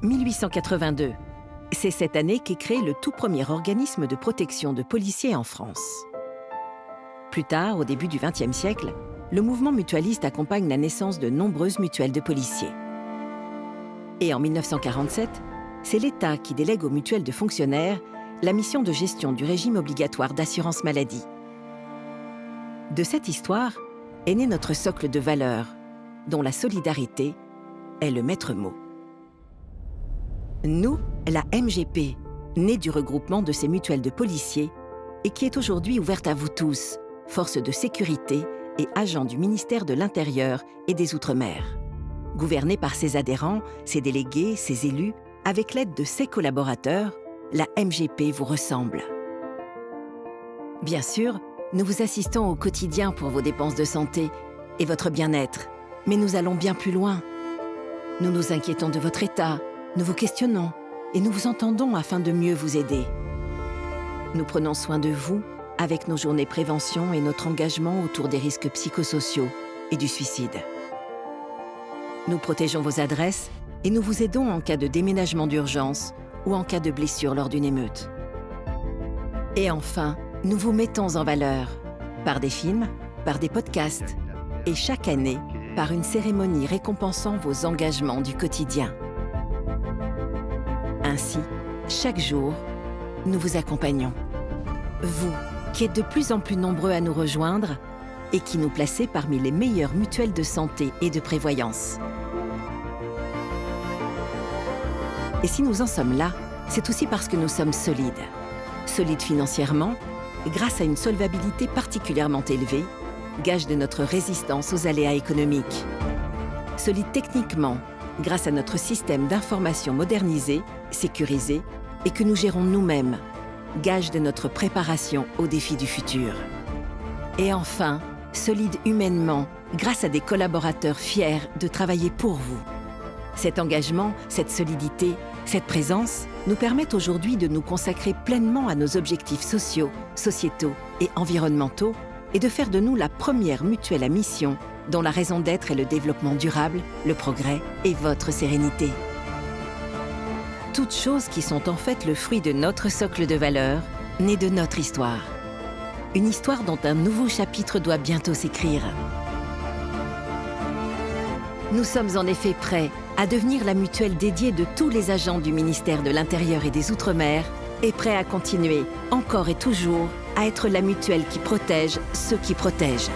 1882. C'est cette année qu'est créé le tout premier organisme de protection de policiers en France. Plus tard, au début du XXe siècle, le mouvement mutualiste accompagne la naissance de nombreuses mutuelles de policiers. Et en 1947, c'est l'État qui délègue aux mutuelles de fonctionnaires la mission de gestion du régime obligatoire d'assurance maladie. De cette histoire est né notre socle de valeurs, dont la solidarité est le maître mot. Nous, la MGP, née du regroupement de ces mutuelles de policiers et qui est aujourd'hui ouverte à vous tous, forces de sécurité et agents du ministère de l'Intérieur et des Outre-mer. Gouvernée par ses adhérents, ses délégués, ses élus, avec l'aide de ses collaborateurs, la MGP vous ressemble. Bien sûr, nous vous assistons au quotidien pour vos dépenses de santé et votre bien-être, mais nous allons bien plus loin. Nous nous inquiétons de votre état, nous vous questionnons et nous vous entendons afin de mieux vous aider. Nous prenons soin de vous avec nos journées prévention et notre engagement autour des risques psychosociaux et du suicide. Nous protégeons vos adresses et nous vous aidons en cas de déménagement d'urgence ou en cas de blessure lors d'une émeute. Et enfin, nous vous mettons en valeur par des films, par des podcasts et chaque année par une cérémonie récompensant vos engagements du quotidien. Ainsi, chaque jour, nous vous accompagnons. Vous, qui êtes de plus en plus nombreux à nous rejoindre et qui nous placez parmi les meilleures mutuelles de santé et de prévoyance. Et si nous en sommes là, c'est aussi parce que nous sommes solides. Solides financièrement, grâce à une solvabilité particulièrement élevée, gage de notre résistance aux aléas économiques. Solides techniquement, grâce à notre système d'information modernisé, sécurisé et que nous gérons nous-mêmes, gage de notre préparation aux défis du futur. Et enfin, solide humainement, grâce à des collaborateurs fiers de travailler pour vous. Cet engagement, cette solidité, cette présence nous permettent aujourd'hui de nous consacrer pleinement à nos objectifs sociaux, sociétaux et environnementaux et de faire de nous la première mutuelle à mission dont la raison d'être est le développement durable, le progrès et votre sérénité. Toutes choses qui sont en fait le fruit de notre socle de valeurs, né de notre histoire. Une histoire dont un nouveau chapitre doit bientôt s'écrire. Nous sommes en effet prêts à devenir la mutuelle dédiée de tous les agents du ministère de l'Intérieur et des Outre-mer et prêts à continuer, encore et toujours, à être la mutuelle qui protège ceux qui protègent.